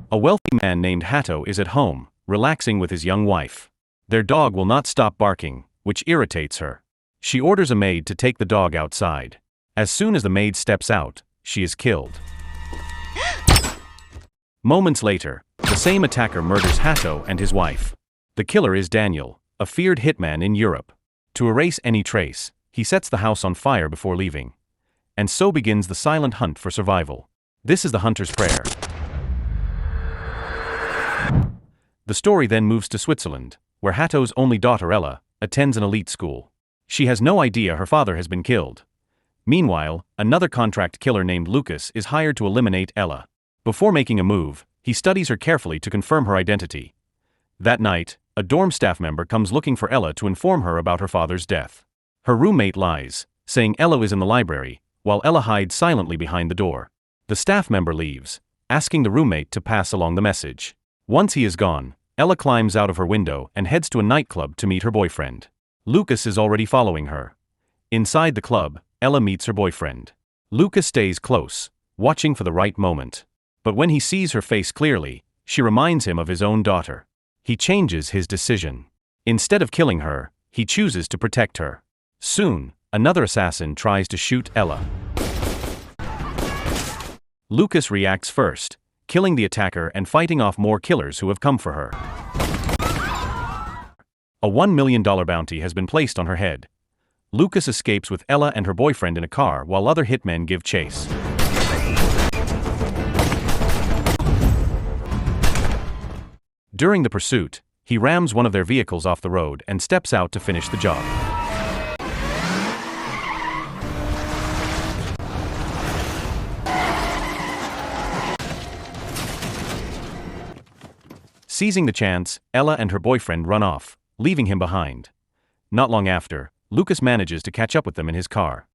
A wealthy man named Hatto is at home, relaxing with his young wife. Their dog will not stop barking, which irritates her. She orders a maid to take the dog outside. As soon as the maid steps out, she is killed. Moments later, the same attacker murders Hatto and his wife. The killer is Daniel, a feared hitman in Europe. To erase any trace, he sets the house on fire before leaving. And so begins the silent hunt for survival. This is the hunter's prayer. The story then moves to Switzerland, where Hatto's only daughter Ella attends an elite school. She has no idea her father has been killed. Meanwhile, another contract killer named Lucas is hired to eliminate Ella. Before making a move, he studies her carefully to confirm her identity. That night, a dorm staff member comes looking for Ella to inform her about her father's death. Her roommate lies, saying Ella is in the library, while Ella hides silently behind the door. The staff member leaves, asking the roommate to pass along the message. Once he is gone, Ella climbs out of her window and heads to a nightclub to meet her boyfriend. Lucas is already following her. Inside the club, Ella meets her boyfriend. Lucas stays close, watching for the right moment. But when he sees her face clearly, she reminds him of his own daughter. He changes his decision. Instead of killing her, he chooses to protect her. Soon, another assassin tries to shoot Ella. Lucas reacts first, killing the attacker and fighting off more killers who have come for her. A $1 million bounty has been placed on her head. Lucas escapes with Ella and her boyfriend in a car while other hitmen give chase. During the pursuit, he rams one of their vehicles off the road and steps out to finish the job. Seizing the chance, Ella and her boyfriend run off, leaving him behind. Not long after, Lucas manages to catch up with them in his car.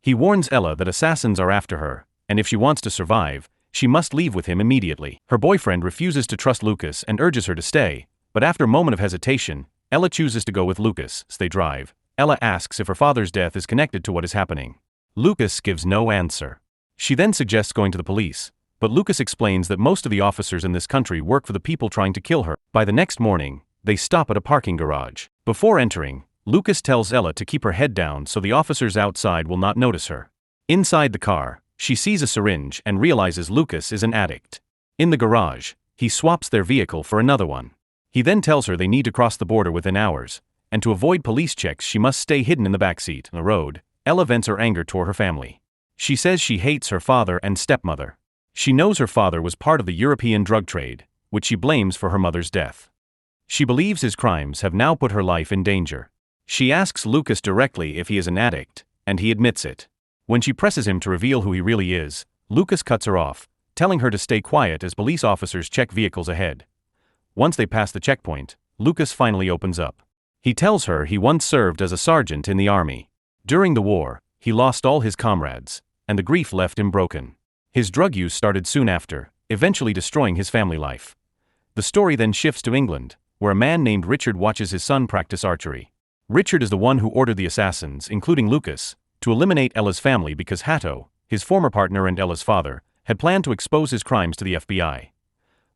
He warns Ella that assassins are after her, and if she wants to survive, she must leave with him immediately. Her boyfriend refuses to trust Lucas and urges her to stay, but after a moment of hesitation, Ella chooses to go with Lucas. As they drive, Ella asks if her father's death is connected to what is happening. Lucas gives no answer. She then suggests going to the police, but Lucas explains that most of the officers in this country work for the people trying to kill her. By the next morning, they stop at a parking garage. Before entering, Lucas tells Ella to keep her head down so the officers outside will not notice her. Inside the car, she sees a syringe and realizes Lucas is an addict. In the garage, he swaps their vehicle for another one. He then tells her they need to cross the border within hours, and to avoid police checks she must stay hidden in the backseat. On the road, Ella vents her anger toward her family. She says she hates her father and stepmother. She knows her father was part of the European drug trade, which she blames for her mother's death. She believes his crimes have now put her life in danger. She asks Lucas directly if he is an addict, and he admits it. When she presses him to reveal who he really is, Lucas cuts her off, telling her to stay quiet as police officers check vehicles ahead. Once they pass the checkpoint, Lucas finally opens up. He tells her he once served as a sergeant in the army. During the war, he lost all his comrades, and the grief left him broken. His drug use started soon after, eventually destroying his family life. The story then shifts to England, where a man named Richard watches his son practice archery. Richard is the one who ordered the assassins, including Lucas, to eliminate Ella's family because Hatto, his former partner and Ella's father, had planned to expose his crimes to the FBI.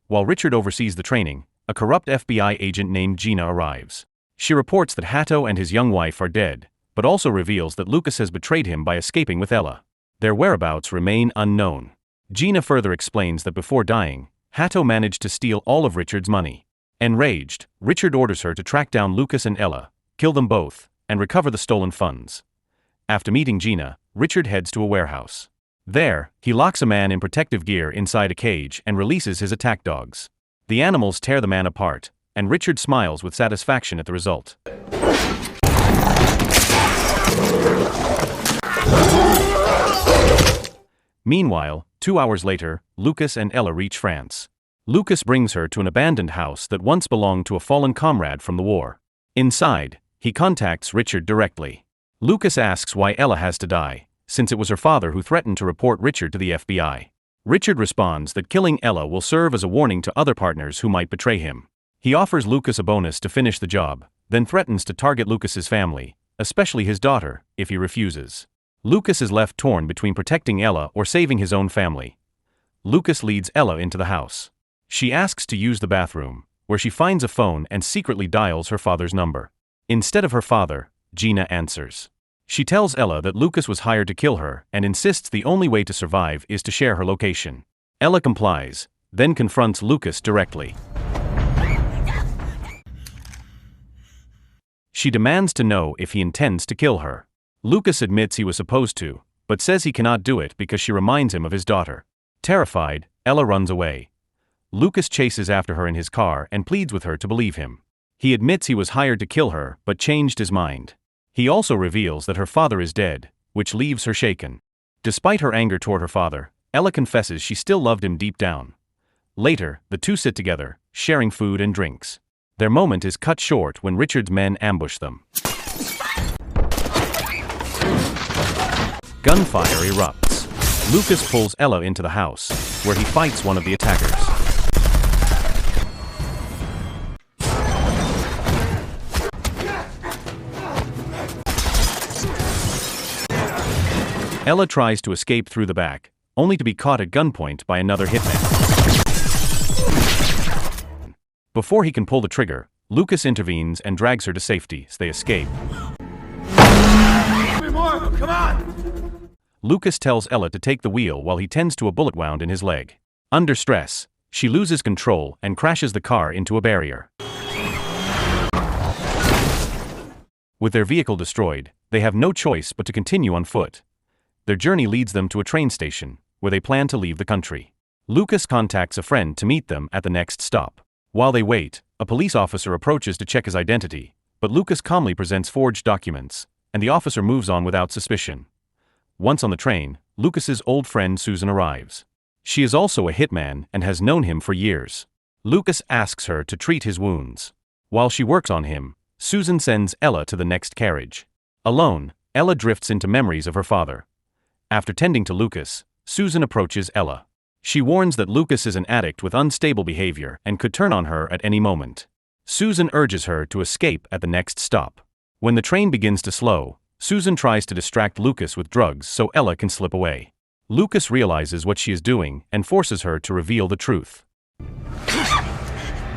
While Richard oversees the training, a corrupt FBI agent named Gina arrives. She reports that Hatto and his young wife are dead, but also reveals that Lucas has betrayed him by escaping with Ella. Their whereabouts remain unknown. Gina further explains that before dying, Hatto managed to steal all of Richard's money. Enraged, Richard orders her to track down Lucas and Ella, kill them both, and recover the stolen funds. After meeting Gina, Richard heads to a warehouse. There, he locks a man in protective gear inside a cage and releases his attack dogs. The animals tear the man apart, and Richard smiles with satisfaction at the result. Meanwhile, 2 hours later, Lucas and Ella reach France. Lucas brings her to an abandoned house that once belonged to a fallen comrade from the war. Inside, he contacts Richard directly. Lucas asks why Ella has to die, since it was her father who threatened to report Richard to the FBI. Richard responds that killing Ella will serve as a warning to other partners who might betray him. He offers Lucas a bonus to finish the job, then threatens to target Lucas's family, especially his daughter, if he refuses. Lucas is left torn between protecting Ella or saving his own family. Lucas leads Ella into the house. She asks to use the bathroom, where she finds a phone and secretly dials her father's number. Instead of her father, Gina answers. She tells Ella that Lucas was hired to kill her and insists the only way to survive is to share her location. Ella complies, then confronts Lucas directly. She demands to know if he intends to kill her. Lucas admits he was supposed to, but says he cannot do it because she reminds him of his daughter. Terrified, Ella runs away. Lucas chases after her in his car and pleads with her to believe him. He admits he was hired to kill her but changed his mind. He also reveals that her father is dead, which leaves her shaken. Despite her anger toward her father, Ella confesses she still loved him deep down. Later, the two sit together, sharing food and drinks. Their moment is cut short when Richard's men ambush them. Gunfire erupts. Lucas pulls Ella into the house, where he fights one of the attackers. Ella tries to escape through the back, only to be caught at gunpoint by another hitman. Before he can pull the trigger, Lucas intervenes and drags her to safety as they escape. Come on! Lucas tells Ella to take the wheel while he tends to a bullet wound in his leg. Under stress, she loses control and crashes the car into a barrier. With their vehicle destroyed, they have no choice but to continue on foot. Their journey leads them to a train station, where they plan to leave the country. Lucas contacts a friend to meet them at the next stop. While they wait, a police officer approaches to check his identity, but Lucas calmly presents forged documents, and the officer moves on without suspicion. Once on the train, Lucas's old friend Susan arrives. She is also a hitman and has known him for years. Lucas asks her to treat his wounds. While she works on him, Susan sends Ella to the next carriage. Alone, Ella drifts into memories of her father. After tending to Lucas, Susan approaches Ella. She warns that Lucas is an addict with unstable behavior and could turn on her at any moment. Susan urges her to escape at the next stop. When the train begins to slow, Susan tries to distract Lucas with drugs so Ella can slip away. Lucas realizes what she is doing and forces her to reveal the truth.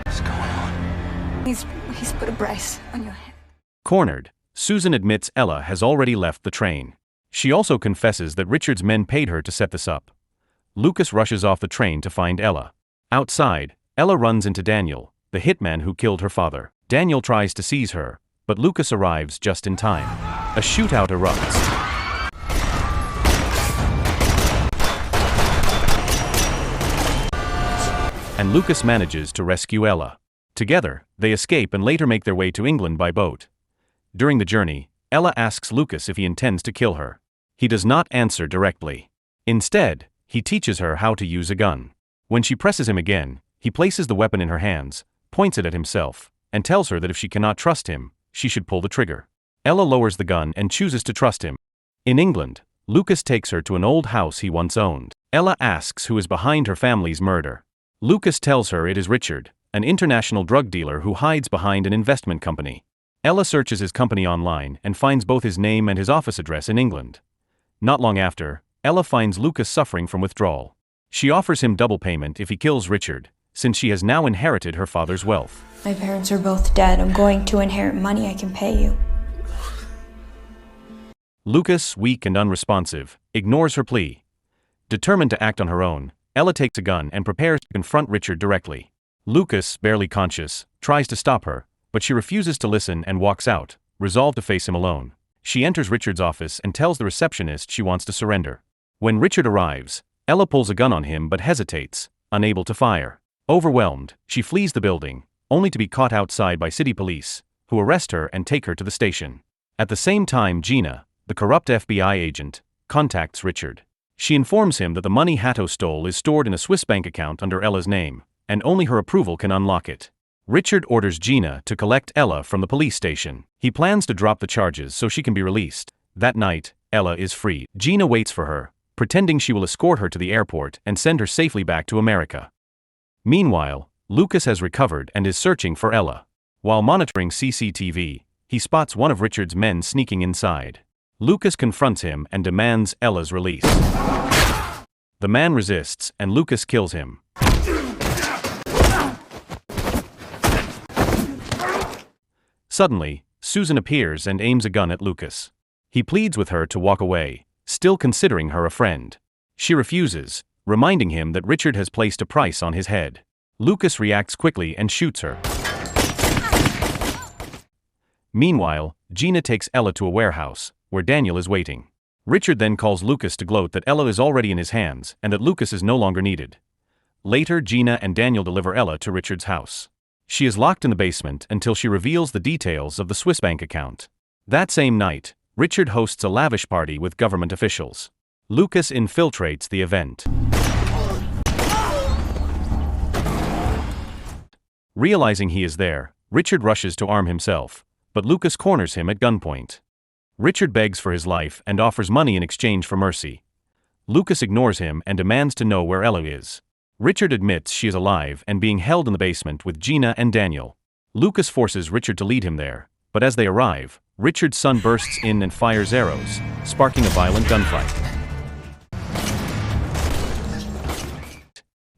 What's going on? He's put a brace on your head. Cornered, Susan admits Ella has already left the train. She also confesses that Richard's men paid her to set this up. Lucas rushes off the train to find Ella. Outside, Ella runs into Daniel, the hitman who killed her father. Daniel tries to seize her, but Lucas arrives just in time. A shootout erupts. And Lucas manages to rescue Ella. Together, they escape and later make their way to England by boat. During the journey, Ella asks Lucas if he intends to kill her. He does not answer directly. Instead, he teaches her how to use a gun. When she presses him again, he places the weapon in her hands, points it at himself, and tells her that if she cannot trust him, she should pull the trigger. Ella lowers the gun and chooses to trust him. In England, Lucas takes her to an old house he once owned. Ella asks who is behind her family's murder. Lucas tells her it is Richard, an international drug dealer who hides behind an investment company. Ella searches his company online and finds both his name and his office address in England. Not long after, Ella finds Lucas suffering from withdrawal. She offers him double payment if he kills Richard, since she has now inherited her father's wealth. My parents are both dead. I'm going to inherit money I can pay you. Lucas, weak and unresponsive, ignores her plea. Determined to act on her own, Ella takes a gun and prepares to confront Richard directly. Lucas, barely conscious, tries to stop her, but she refuses to listen and walks out, resolved to face him alone. She enters Richard's office and tells the receptionist she wants to surrender. When Richard arrives, Ella pulls a gun on him but hesitates, unable to fire. Overwhelmed, she flees the building, only to be caught outside by city police, who arrest her and take her to the station. At the same time, Gina, the corrupt FBI agent, contacts Richard. She informs him that the money Hatto stole is stored in a Swiss bank account under Ella's name, and only her approval can unlock it. Richard orders Gina to collect Ella from the police station. He plans to drop the charges so she can be released. That night, Ella is freed. Gina waits for her, pretending she will escort her to the airport and send her safely back to America. Meanwhile, Lucas has recovered and is searching for Ella. While monitoring CCTV, he spots one of Richard's men sneaking inside. Lucas confronts him and demands Ella's release. The man resists, and Lucas kills him. Suddenly, Susan appears and aims a gun at Lucas. He pleads with her to walk away, still considering her a friend. She refuses, reminding him that Richard has placed a price on his head. Lucas reacts quickly and shoots her. Meanwhile, Gina takes Ella to a warehouse, where Daniel is waiting. Richard then calls Lucas to gloat that Ella is already in his hands and that Lucas is no longer needed. Later, Gina and Daniel deliver Ella to Richard's house. She is locked in the basement until she reveals the details of the Swiss bank account. That same night, Richard hosts a lavish party with government officials. Lucas infiltrates the event. Realizing he is there, Richard rushes to arm himself, but Lucas corners him at gunpoint. Richard begs for his life and offers money in exchange for mercy. Lucas ignores him and demands to know where Ella is. Richard admits she is alive and being held in the basement with Gina and Daniel. Lucas forces Richard to lead him there, but as they arrive, Richard's son bursts in and fires arrows, sparking a violent gunfight.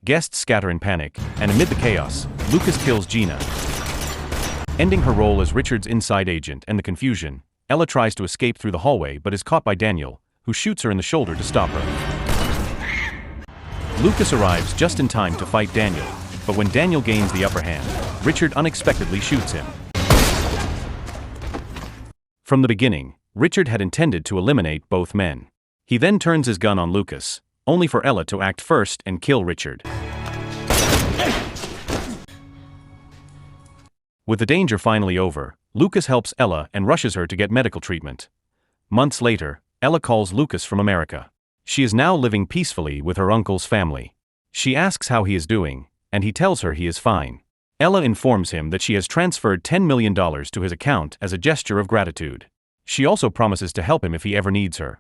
Guests scatter in panic, and amid the chaos, Lucas kills Gina. Ending her role as Richard's inside agent and the confusion, Ella tries to escape through the hallway but is caught by Daniel, who shoots her in the shoulder to stop her. Lucas arrives just in time to fight Daniel, but when Daniel gains the upper hand, Richard unexpectedly shoots him. From the beginning, Richard had intended to eliminate both men. He then turns his gun on Lucas, only for Ella to act first and kill Richard. With the danger finally over, Lucas helps Ella and rushes her to get medical treatment. Months later, Ella calls Lucas from America. She is now living peacefully with her uncle's family. She asks how he is doing, and he tells her he is fine. Ella informs him that she has transferred $10 million to his account as a gesture of gratitude. She also promises to help him if he ever needs her.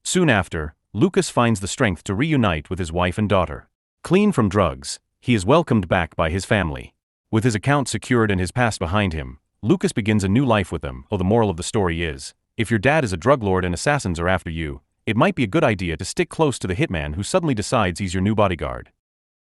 Soon after, Lucas finds the strength to reunite with his wife and daughter. Clean from drugs, he is welcomed back by his family. With his account secured and his past behind him, Lucas begins a new life with them. The moral of the story is, if your dad is a drug lord and assassins are after you, it might be a good idea to stick close to the hitman who suddenly decides he's your new bodyguard.